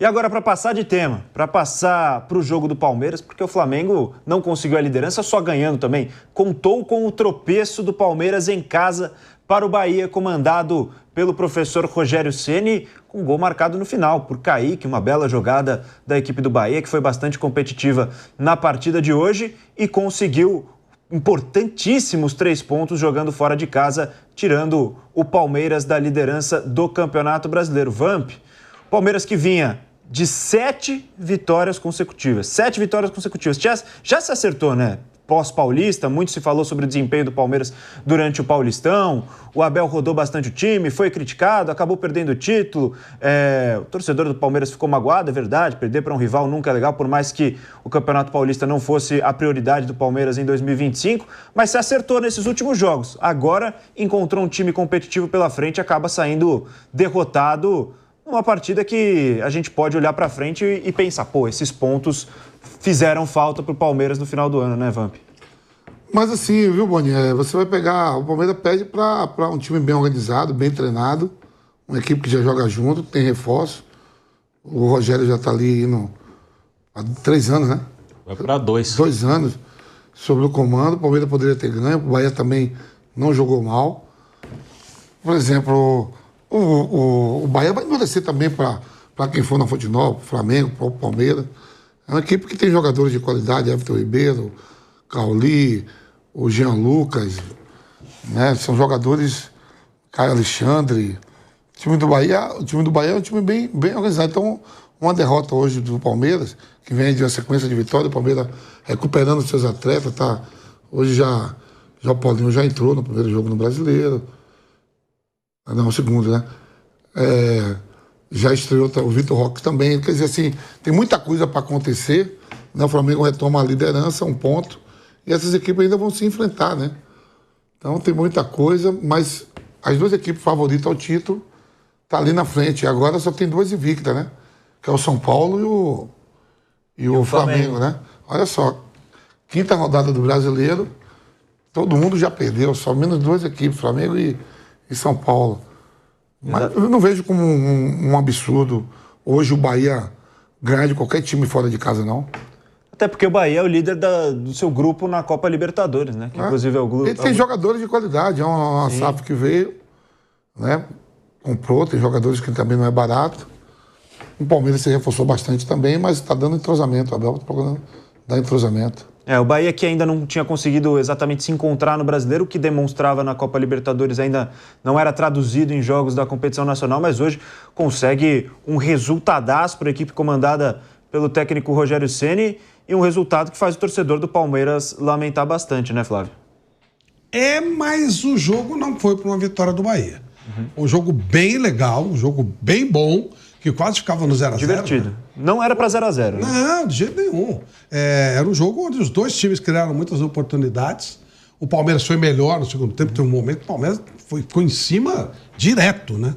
E agora, para passar de tema, para passar para o jogo do Palmeiras, porque o Flamengo não conseguiu a liderança só ganhando também. Contou com o tropeço do Palmeiras em casa para o Bahia, comandado pelo professor Rogério Ceni, com gol marcado no final por Kaique, uma bela jogada da equipe do Bahia, que foi bastante competitiva na partida de hoje e conseguiu importantíssimos 3 pontos jogando fora de casa, tirando o Palmeiras da liderança do Campeonato Brasileiro. Vamp, Palmeiras que vinha de 7 vitórias consecutivas. 7 vitórias consecutivas. Já se acertou, né? Pós-paulista, muito se falou sobre o desempenho do Palmeiras durante o Paulistão. O Abel rodou bastante o time, foi criticado, acabou perdendo o título. O torcedor do Palmeiras ficou magoado, é verdade. Perder para um rival nunca é legal, por mais que o Campeonato Paulista não fosse a prioridade do Palmeiras em 2025. Mas se acertou nesses últimos jogos. Agora encontrou um time competitivo pela frente e acaba saindo derrotado. Uma partida que a gente pode olhar para frente e pensar, pô, esses pontos fizeram falta pro Palmeiras no final do ano, né, Vamp? Mas assim, viu, Boni? Você vai pegar... O Palmeiras pede para um time bem organizado, bem treinado, uma equipe que já joga junto, tem reforço. O Rogério já tá ali indo há 3 anos, né? Vai para 2. 2 anos sobre o comando. O Palmeiras poderia ter ganho, o Bahia também não jogou mal. Por exemplo... O Bahia vai endurecer também para quem for na Fonte Nova, para o Flamengo, para o Palmeiras. É uma equipe que tem jogadores de qualidade, Everton Ribeiro, Cauli, o Jean Lucas, né? São jogadores, Caio Alexandre. O time do Bahia é um time bem organizado. Então, uma derrota hoje do Palmeiras, que vem de uma sequência de vitórias, o Palmeiras recuperando seus atletas, tá? Hoje já o Paulinho já entrou no primeiro jogo no Brasileiro. Não, o segundo, né? Já estreou o Vitor Roque também. Quer dizer, assim, tem muita coisa para acontecer. Né? O Flamengo retoma a liderança, 1 ponto. E essas equipes ainda vão se enfrentar, né? Então tem muita coisa, mas as 2 equipes favoritas ao título tá ali na frente. E agora só tem 2 invictas, né? Que é o São Paulo e o Flamengo, né? Olha só, 5ª rodada do Brasileiro, todo mundo já perdeu, só menos 2 equipes, Flamengo e São Paulo. Mas eu não vejo como um absurdo hoje o Bahia ganhar de qualquer time fora de casa, não. Até porque o Bahia é o líder do seu grupo na Copa Libertadores, né? Que inclusive é o grupo. Ele tem jogadores de qualidade, é uma SAF que veio, né? Comprou, tem jogadores que também não é barato. O Palmeiras se reforçou bastante também, mas está dando entrosamento. O Abel está procurando dar entrosamento. O Bahia que ainda não tinha conseguido exatamente se encontrar no Brasileiro, o que demonstrava na Copa Libertadores ainda não era traduzido em jogos da competição nacional, mas hoje consegue um resultadaço para a equipe comandada pelo técnico Rogério Ceni e um resultado que faz o torcedor do Palmeiras lamentar bastante, né, Flávio? Mas o jogo não foi para uma vitória do Bahia. Um jogo bem legal, um jogo bem bom, que quase ficava no 0-0. Divertido. Né? Não era para 0-0. Né? Não, de jeito nenhum. Era um jogo onde os 2 times criaram muitas oportunidades. O Palmeiras foi melhor no segundo tempo. Tem um momento que o Palmeiras ficou em cima direto, né?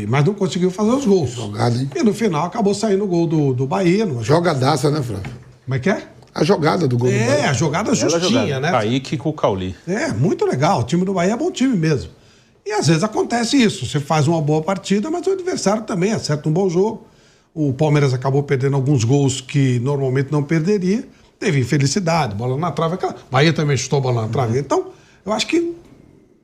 Mas não conseguiu fazer os gols. Jogada, hein? E no final acabou saindo o gol do Bahia. Jogadaça, né, Flávio? Como é que é? A jogada do gol do Bahia. A jogada justinha, né? Kaique com o Cauli. Muito legal. O time do Bahia é bom time mesmo. E às vezes acontece isso. Você faz uma boa partida, mas o adversário também acerta um bom jogo. O Palmeiras acabou perdendo alguns gols que normalmente não perderia. Teve infelicidade, bola na trave. O Bahia também chutou a bola na trave. Então, eu acho que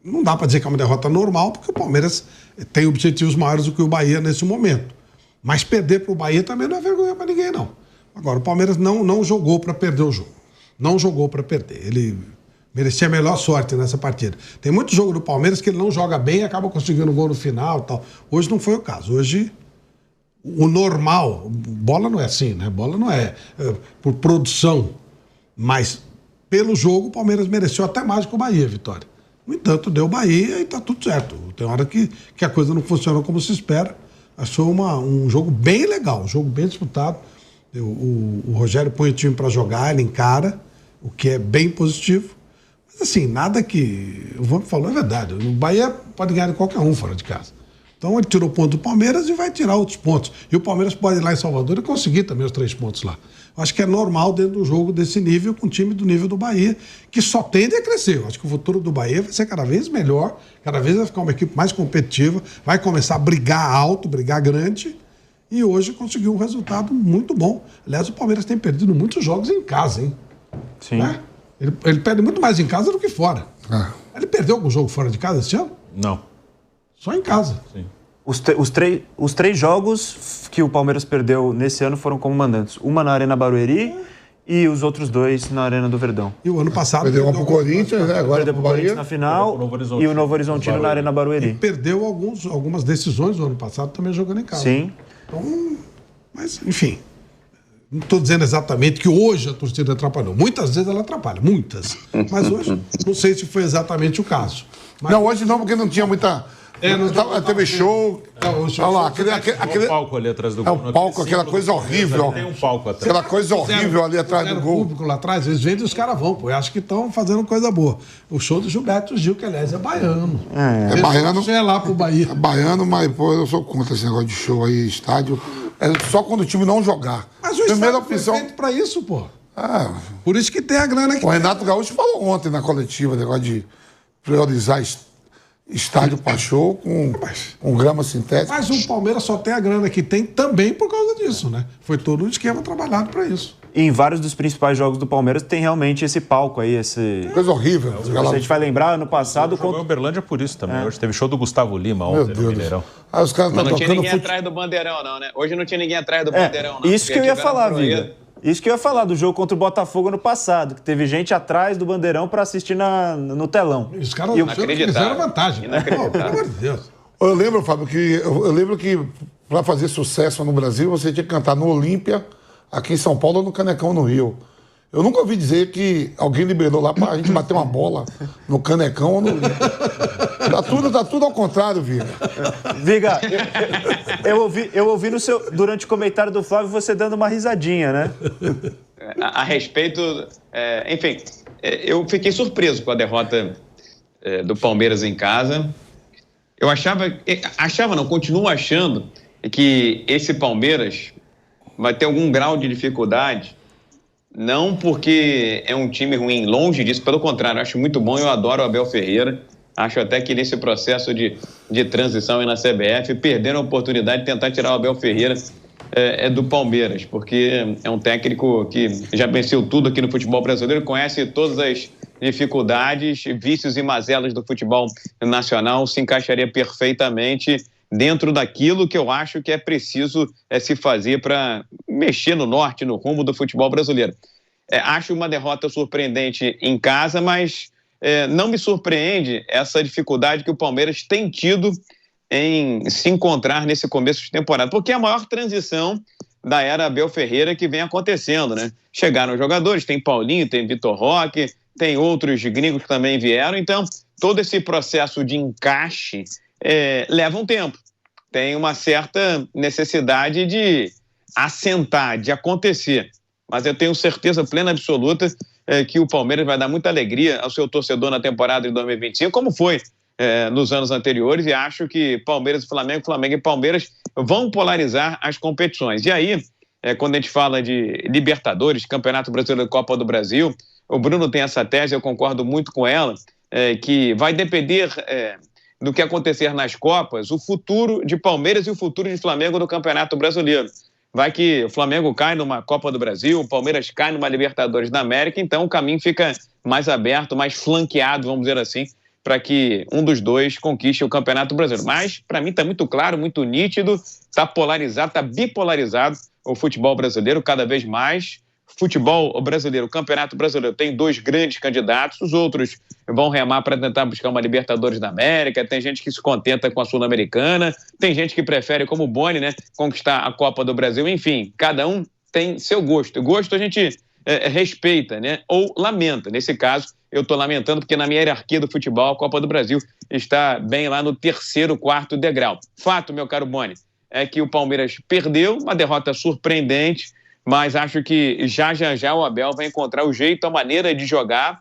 não dá para dizer que é uma derrota normal, porque o Palmeiras tem objetivos maiores do que o Bahia nesse momento. Mas perder para o Bahia também não é vergonha para ninguém, não. Agora, o Palmeiras não jogou para perder o jogo. Não jogou para perder. Ele merecia a melhor sorte nessa partida. Tem muito jogo do Palmeiras que ele não joga bem e acaba conseguindo gol no final e tal. Hoje não foi o caso. Hoje, o normal... Bola não é assim, né? Bola não é por produção. Mas, pelo jogo, o Palmeiras mereceu até mais que o Bahia, Vitória. No entanto, deu Bahia e tá tudo certo. Tem hora que a coisa não funciona como se espera. Achou um jogo bem legal, um jogo bem disputado. O Rogério põe o time para jogar, ele encara, o que é bem positivo. Assim, nada que o Vamp falou é verdade. O Bahia pode ganhar de qualquer um fora de casa. Então ele tirou ponto do Palmeiras e vai tirar outros pontos. E o Palmeiras pode ir lá em Salvador e conseguir também os 3 pontos lá. Eu acho que é normal dentro do jogo desse nível, com um time do nível do Bahia, que só tende a crescer. Eu acho que o futuro do Bahia vai ser cada vez melhor, cada vez vai ficar uma equipe mais competitiva, vai começar a brigar alto, brigar grande, e hoje conseguiu um resultado muito bom. Aliás, o Palmeiras tem perdido muitos jogos em casa, hein? Sim. Né? Ele perde muito mais em casa do que fora. Ah. Ele perdeu algum jogo fora de casa esse ano? Não. Só em casa. Sim. Os três jogos que o Palmeiras perdeu nesse ano foram como mandantes. Uma na Arena Barueri e os outros 2 na Arena do Verdão. E o ano passado... Perdeu uma pro Corinthians, né? Agora Perdeu pro pro Corinthians Bahia. na final e o Novo Horizontino na Arena E Barueri. perdeu algumas decisões no ano passado também jogando em casa. Sim. Então, mas, enfim... Não estou dizendo exatamente que hoje a torcida atrapalhou. Muitas vezes ela atrapalha, muitas. Mas hoje, não sei se foi exatamente o caso. Mas, Não, hoje não, porque não tinha muita... teve show. Olha lá, aquele O palco ali atrás do é gol. o palco, aquela coisa horrível. Tem um palco atrás. Aquela coisa horrível ali atrás do gol. público lá atrás, eles vendem e os caras vão, pô. Eu acho que estão fazendo coisa boa. O show do Gilberto Gil, que aliás é baiano. É baiano. Você é lá pro Bahia. É baiano, mas, pô, eu sou contra esse negócio de show aí, estádio. É só quando o time não jogar. Mas o Primeira estádio opção. foi feito pra isso, pô. Ah, Por isso que tem a grana aqui. o Renato Gaúcho falou ontem na coletiva, negócio de priorizar estádio para show com grama sintética. Mas o Palmeiras só tem a grana que tem também por causa disso, né? Foi todo um esquema trabalhado pra isso. E em vários dos principais jogos do Palmeiras tem realmente esse palco aí, esse... Coisa horrível. Se a gente vai lembrar, ano passado... Jogou em Uberlândia por isso também. Hoje teve show do Gustavo Lima Meu ontem no Deus. Mineirão. Aí os caras Mas estão não tinha tocando ninguém atrás do Bandeirão, não, né? Hoje não tinha ninguém atrás do Bandeirão, não. Isso que porque eu ia tiveram falar, proibido. Viga. Isso que eu ia falar do jogo contra o Botafogo ano passado, que teve gente atrás do Bandeirão pra assistir no telão. E os caras E o- achando que eles eram vantagem. Inacreditável. Pô, pelo amor de Deus. Eu lembro, Fábio, eu lembro que para fazer sucesso no Brasil, você tinha que cantar no Olímpia, aqui em São Paulo, ou no Canecão, no Rio. Eu nunca ouvi dizer que alguém liberou lá pra gente bater uma bola no Canecão ou no Olímpia. Tá tudo ao contrário, Viga. Viga, eu ouvi durante o comentário do Flávio você dando uma risadinha, né? A respeito... enfim, eu fiquei surpreso com a derrota do Palmeiras em casa. Eu continuo achando que esse Palmeiras vai ter algum grau de dificuldade, não porque é um time ruim, longe disso, pelo contrário, eu acho muito bom, eu adoro o Abel Ferreira, acho até que nesse processo de transição aí na CBF, perderam a oportunidade de tentar tirar o Abel Ferreira do Palmeiras, porque é um técnico que já venceu tudo aqui no futebol brasileiro, conhece todas as dificuldades, vícios e mazelas do futebol nacional, se encaixaria perfeitamente dentro daquilo que eu acho que é preciso se fazer para mexer no norte, no rumo do futebol brasileiro. Acho uma derrota surpreendente em casa, mas não me surpreende essa dificuldade que o Palmeiras tem tido em se encontrar nesse começo de temporada, porque é a maior transição da era Abel Ferreira que vem acontecendo, né? Chegaram jogadores, tem Paulinho, tem Vitor Roque, tem outros gringos que também vieram, então todo esse processo de encaixe leva um tempo. Tem uma certa necessidade de assentar, de acontecer. Mas eu tenho certeza plena, absoluta, que o Palmeiras vai dar muita alegria ao seu torcedor na temporada de 2025, como foi nos anos anteriores, e acho que Palmeiras e Flamengo, Flamengo e Palmeiras vão polarizar as competições. E aí, quando a gente fala de Libertadores, Campeonato Brasileiro e Copa do Brasil, o Bruno tem essa tese, eu concordo muito com ela, que vai depender do que acontecer nas Copas, o futuro de Palmeiras e o futuro de Flamengo no Campeonato Brasileiro. Vai que o Flamengo cai numa Copa do Brasil, o Palmeiras cai numa Libertadores da América, então o caminho fica mais aberto, mais flanqueado, vamos dizer assim, para que um dos dois conquiste o Campeonato Brasileiro. Mas, para mim, está muito claro, muito nítido, está polarizado, está bipolarizado o futebol brasileiro cada vez mais. Futebol brasileiro, o Campeonato Brasileiro tem 2 grandes candidatos, os outros vão remar para tentar buscar uma Libertadores da América, tem gente que se contenta com a Sul-Americana, tem gente que prefere, como o Boni, né, conquistar a Copa do Brasil, enfim, cada um tem seu gosto. Gosto a gente respeita, né, ou lamenta. Nesse caso, eu estou lamentando porque na minha hierarquia do futebol, a Copa do Brasil está bem lá no 3º, 4º degrau. Fato, meu caro Boni, é que o Palmeiras perdeu, uma derrota surpreendente, mas acho que já o Abel vai encontrar o jeito, a maneira de jogar.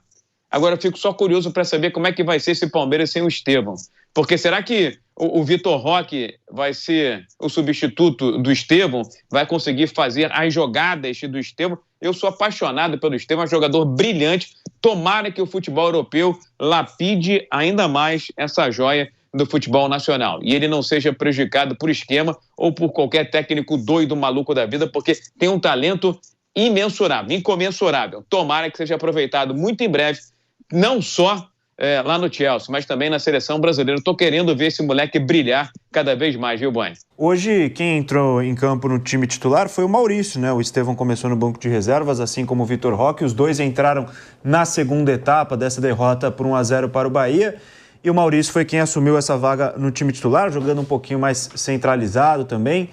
Agora eu fico só curioso para saber como é que vai ser esse Palmeiras sem o Estevão. Porque será que o Vitor Roque vai ser o substituto do Estevão? Vai conseguir fazer as jogadas do Estevão? Eu sou apaixonado pelo Estevão, é um jogador brilhante. Tomara que o futebol europeu lapide ainda mais essa joia do futebol nacional e ele não seja prejudicado por esquema ou por qualquer técnico doido, maluco da vida, porque tem um talento imensurável, incomensurável. Tomara que seja aproveitado muito em breve, não só lá no Chelsea, mas também na seleção brasileira. Estou querendo ver esse moleque brilhar cada vez mais, viu, Boni? Hoje, quem entrou em campo no time titular foi o Maurício, né? O Estevão começou no banco de reservas, assim como o Vitor Roque. Os dois entraram na segunda etapa dessa derrota por 1-0 para o Bahia. E o Maurício foi quem assumiu essa vaga no time titular, jogando um pouquinho mais centralizado também.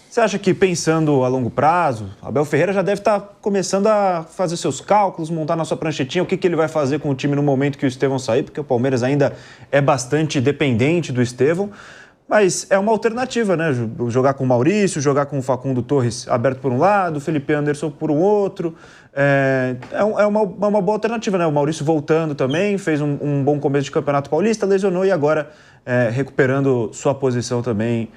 Você acha que, pensando a longo prazo, Abel Ferreira já deve estar começando a fazer seus cálculos, montar na sua pranchetinha o que ele vai fazer com o time no momento que o Estevão sair, porque o Palmeiras ainda é bastante dependente do Estevão, mas é uma alternativa, né? Jogar com o Maurício, jogar com o Facundo Torres aberto por um lado, o Felipe Anderson por um outro. É uma boa alternativa, né? O Maurício voltando também, fez um bom começo de Campeonato Paulista, lesionou e agora recuperando sua posição também.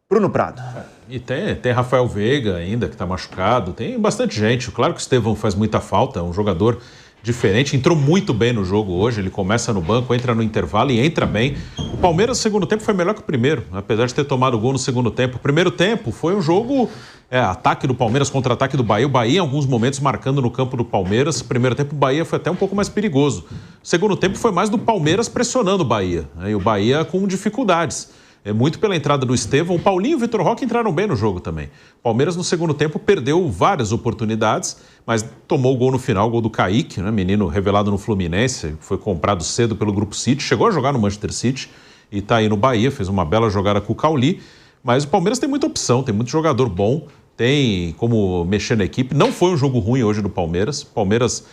Bruno Prado. E tem Rafael Veiga ainda, que está machucado. Tem bastante gente. Claro que o Estevão faz muita falta, é um jogador diferente. Entrou muito bem no jogo hoje. Ele começa no banco, entra no intervalo e entra bem. O Palmeiras, no segundo tempo, foi melhor que o primeiro, apesar de ter tomado gol no segundo tempo. O primeiro tempo foi um jogo ataque do Palmeiras contra ataque do Bahia. O Bahia, em alguns momentos, marcando no campo do Palmeiras. O primeiro tempo, o Bahia foi até um pouco mais perigoso. O segundo tempo foi mais do Palmeiras pressionando o Bahia. E o Bahia com dificuldades. Muito pela entrada do Estevão. O Paulinho e o Vitor Roque entraram bem no jogo também. O Palmeiras, no segundo tempo, perdeu várias oportunidades, mas tomou o gol no final, o gol do Kaique, né? Menino revelado no Fluminense, foi comprado cedo pelo Grupo City, chegou a jogar no Manchester City e está aí no Bahia, fez uma bela jogada com o Cauli. Mas o Palmeiras tem muita opção, tem muito jogador bom, tem como mexer na equipe. Não foi um jogo ruim hoje do Palmeiras. O Palmeiras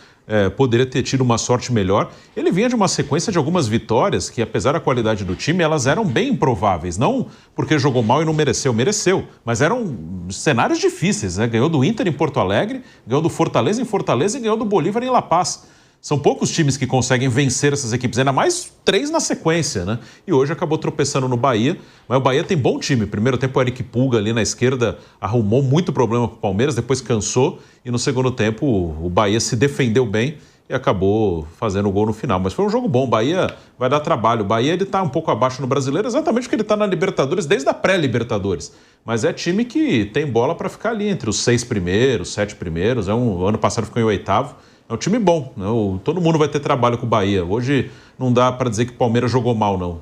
poderia ter tido uma sorte melhor. Ele vinha de uma sequência de algumas vitórias que, apesar da qualidade do time, elas eram bem improváveis. Não porque jogou mal e não mereceu, mas eram cenários difíceis, né? Ganhou do Inter em Porto Alegre, ganhou do Fortaleza em Fortaleza e ganhou do Bolívar em La Paz. São poucos times que conseguem vencer essas equipes, ainda mais 3 na sequência, né? E hoje acabou tropeçando no Bahia, mas o Bahia tem bom time. Primeiro tempo o Eric Pulga ali na esquerda arrumou muito problema para o Palmeiras, depois cansou e no segundo tempo o Bahia se defendeu bem e acabou fazendo o gol no final. Mas foi um jogo bom, o Bahia vai dar trabalho. O Bahia está um pouco abaixo no Brasileiro, exatamente porque ele está na Libertadores desde a pré-Libertadores. Mas é time que tem bola para ficar ali entre os 6 primeiros, 7 primeiros. Ano passado ficou em 8º. É um time bom, né? Todo mundo vai ter trabalho com o Bahia. Hoje não dá para dizer que o Palmeiras jogou mal, não.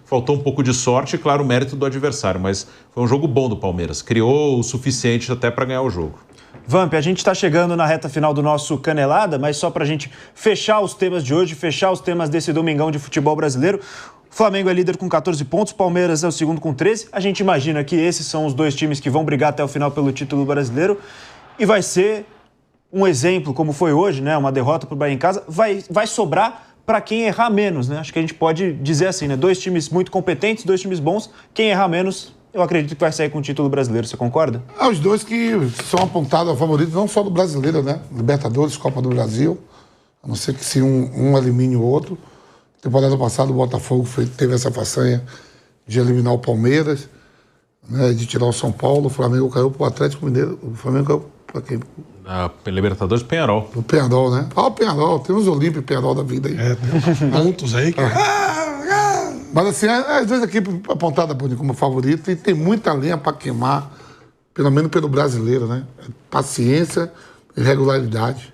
Faltou um pouco de sorte e, claro, o mérito do adversário, mas foi um jogo bom do Palmeiras. Criou o suficiente até para ganhar o jogo. Vamp, a gente está chegando na reta final do nosso Canelada, mas só para a gente fechar os temas de hoje, fechar os temas desse domingão de futebol brasileiro. O Flamengo é líder com 14 pontos, o Palmeiras é o segundo com 13. A gente imagina que esses são os dois times que vão brigar até o final pelo título brasileiro e vai ser um exemplo, como foi hoje, né? Uma derrota para o Bahia em casa, vai sobrar para quem errar menos, né? Acho que a gente pode dizer assim, né? 2 times muito competentes, 2 times bons. Quem errar menos, eu acredito que vai sair com o título brasileiro. Você concorda? Os dois que são apontados a favoritos, não só do brasileiro, né? Libertadores, Copa do Brasil. A não ser que se um elimine o outro. Temporada passada, o Botafogo teve essa façanha de eliminar o Palmeiras, né? De tirar o São Paulo. O Flamengo caiu para o Atlético Mineiro. O Flamengo caiu para quem? A Libertadores do Penharol. O Penharol, né? O Penharol, tem uns Olímpio e Penharol da vida aí. Tem pontos aí que... Mas assim, as duas equipes apontadas como favorito e tem muita lenha para queimar, pelo menos pelo brasileiro, né? Paciência e regularidade.